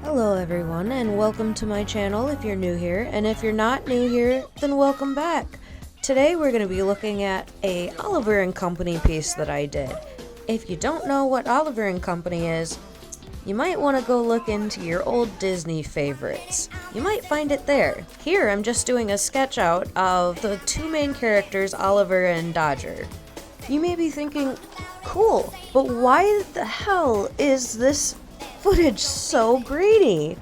Hello everyone, and welcome to my channel if you're new here, and if you're not new here, then welcome back. Today we're going to be looking at a Oliver & Company piece that I did. If you don't know what Oliver & Company is, you might want to go look into your old Disney favorites. You might find it there. Here I'm just doing a sketch out of the two main characters, Oliver and Dodger. You may be thinking, cool, but why the hell is this footage so grainy?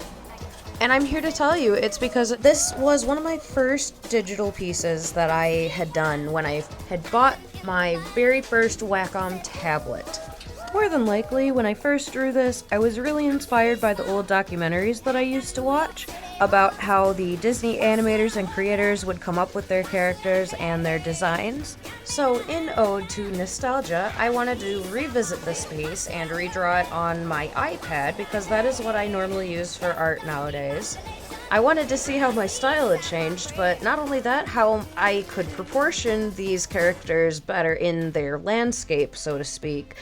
And I'm here to tell you it's because this was one of my first digital pieces that I had done when I had bought my very first Wacom tablet. More than likely, when I first drew this, I was really inspired by the old documentaries that I used to watch about how the Disney animators and creators would come up with their characters and their designs. So in ode to nostalgia, I wanted to revisit this piece and redraw it on my iPad because that is what I normally use for art nowadays. I wanted to see how my style had changed, but not only that, how I could proportion these characters better in their landscape, so to speak.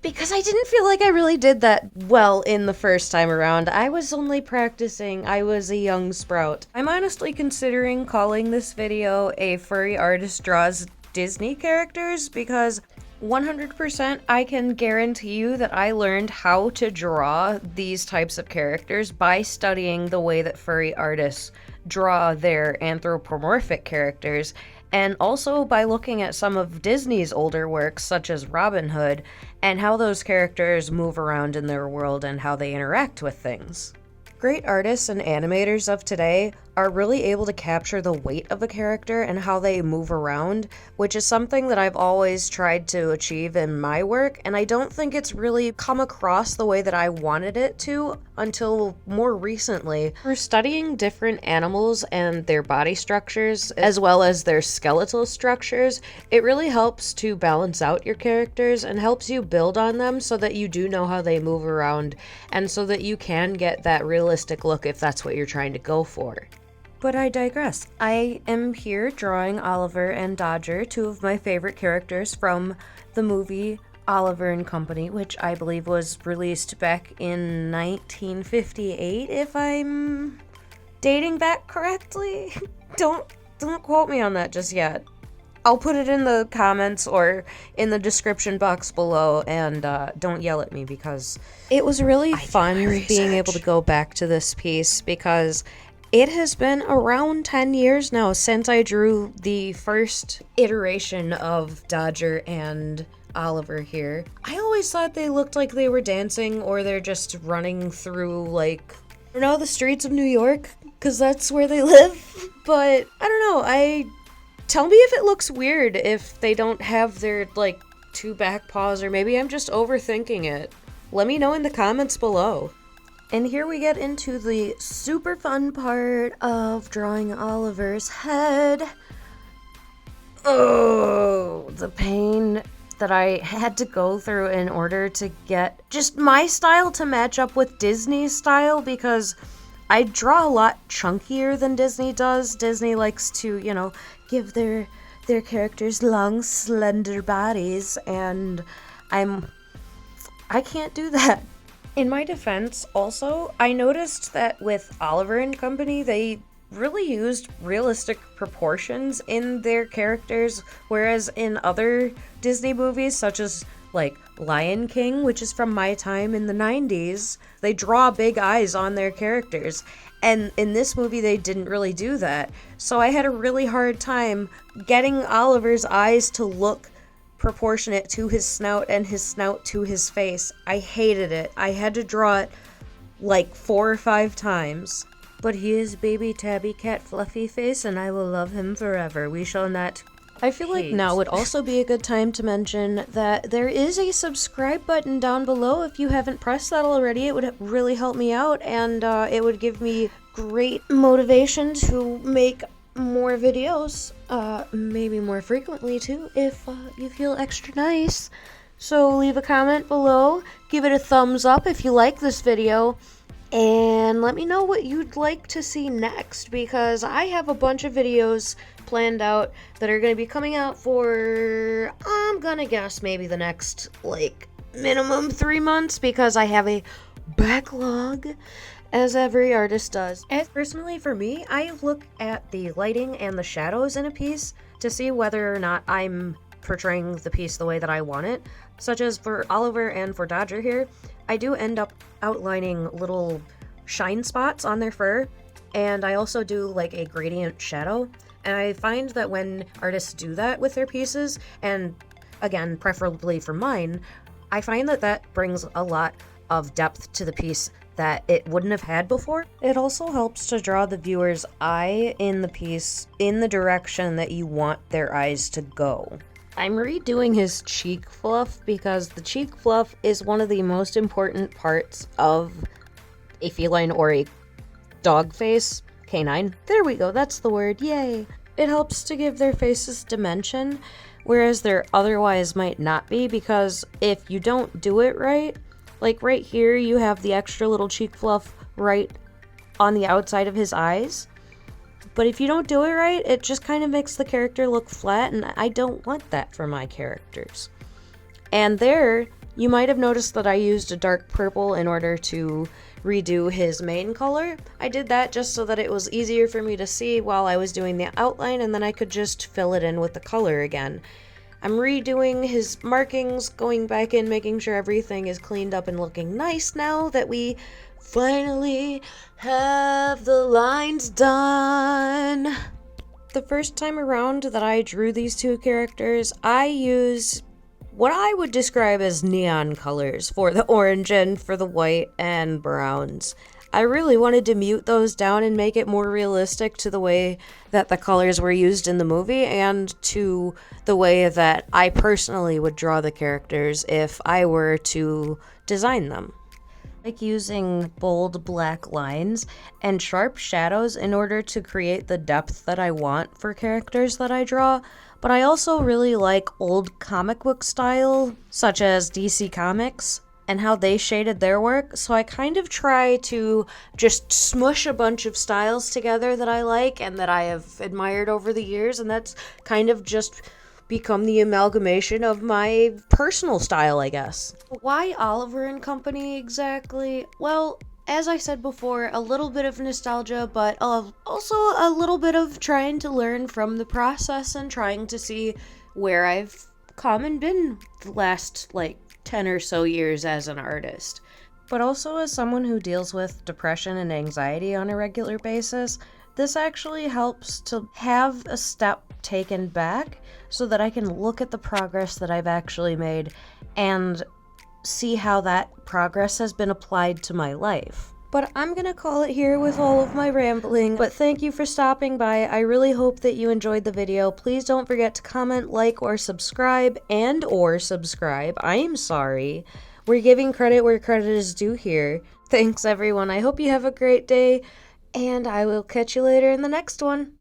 Because I didn't feel like I really did that well in the first time around. I was only practicing. I was a young sprout. I'm honestly considering calling this video a furry artist draws Disney characters because 100% I can guarantee you that I learned how to draw these types of characters by studying the way that furry artists draw their anthropomorphic characters, and also by looking at some of Disney's older works, such as Robin Hood, and how those characters move around in their world and how they interact with things. Great artists and animators of today are really able to capture the weight of a character and how they move around, which is something that I've always tried to achieve in my work, and I don't think it's really come across the way that I wanted it to until more recently. Through studying different animals and their body structures, as well as their skeletal structures, it really helps to balance out your characters and helps you build on them so that you do know how they move around and so that you can get that realistic look if that's what you're trying to go for. But I digress. I am here drawing Oliver and Dodger, two of my favorite characters from the movie Oliver and Company, which I believe was released back in 1958, if I'm dating that correctly. Don't quote me on that just yet. I'll put it in the comments or in the description box below, and don't yell at me because it was really fun being able to go back to this piece because it has been around 10 years now since I drew the first iteration of Dodger and Oliver here. I always thought they looked like they were dancing or they're just running through, like, I don't know, the streets of New York, because that's where they live. But I don't know, tell me if it looks weird if they don't have their, like, two back paws, or maybe I'm just overthinking it. Let me know in the comments below. And here we get into the super fun part of drawing Oliver's head. Oh, the pain that I had to go through in order to get just my style to match up with Disney's style, because I draw a lot chunkier than Disney does. Disney likes to, you know, give their characters long, slender bodies, and I can't do that. In my defense, also, I noticed that with Oliver and Company, they really used realistic proportions in their characters, whereas in other Disney movies, such as, like, Lion King, which is from my time in the 90s, they draw big eyes on their characters. And in this movie, they didn't really do that. So I had a really hard time getting Oliver's eyes to look proportionate to his snout and his snout to his face. I hated it. I had to draw it like 4 or 5 times. But he is baby tabby cat fluffy face, and I will love him forever. We shall not. I feel like now would also be a good time to mention that there is a subscribe button down below. If you haven't pressed that already, it would really help me out, and it would give me great motivation to make more videos, maybe more frequently too, if you feel extra nice. So leave a comment below, give it a thumbs up if you like this video, and let me know what you'd like to see next, because I have a bunch of videos planned out that are going to be coming out for, I'm gonna guess, maybe the next, like, minimum 3 months because I have a backlog, as every artist does. And personally for me, I look at the lighting and the shadows in a piece to see whether or not I'm portraying the piece the way that I want it. Such as for Oliver and for Dodger here, I do end up outlining little shine spots on their fur, and I also do like a gradient shadow. And I find that when artists do that with their pieces, and again, preferably for mine, I find that that brings a lot of depth to the piece that it wouldn't have had before. It also helps to draw the viewer's eye in the piece in the direction that you want their eyes to go. I'm redoing his cheek fluff because the cheek fluff is one of the most important parts of a feline or a dog face. Canine. There we go, that's the word, yay! It helps to give their faces dimension, whereas there otherwise might not be, because if you don't do it right, like right here you have the extra little cheek fluff right on the outside of his eyes, but if you don't do it right, it just kind of makes the character look flat, and I don't want that for my characters. And there, you might have noticed that I used a dark purple in order to redo his main color. I did that just so that it was easier for me to see while I was doing the outline, and then I could just fill it in with the color again. I'm redoing his markings, going back in, making sure everything is cleaned up and looking nice now that we finally have the lines done. The first time around that I drew these two characters, I used what I would describe as neon colors for the orange and for the white and browns. I really wanted to mute those down and make it more realistic to the way that the colors were used in the movie and to the way that I personally would draw the characters if I were to design them. Like using bold black lines and sharp shadows in order to create the depth that I want for characters that I draw, but I also really like old comic book style, such as DC Comics, and how they shaded their work, so I kind of try to just smush a bunch of styles together that I like and that I have admired over the years, and that's kind of just become the amalgamation of my personal style, I guess. Why Oliver and Company exactly? Well, as I said before, a little bit of nostalgia, but also a little bit of trying to learn from the process and trying to see where I've come and been the last, 10 or so years as an artist. But also as someone who deals with depression and anxiety on a regular basis, this actually helps to have a step taken back so that I can look at the progress that I've actually made and see how that progress has been applied to my life. But I'm gonna call it here with all of my rambling, but thank you for stopping by. I really hope that you enjoyed the video. Please don't forget to comment, like, or subscribe, I am sorry. We're giving credit where credit is due here. Thanks everyone, I hope you have a great day, and I will catch you later in the next one.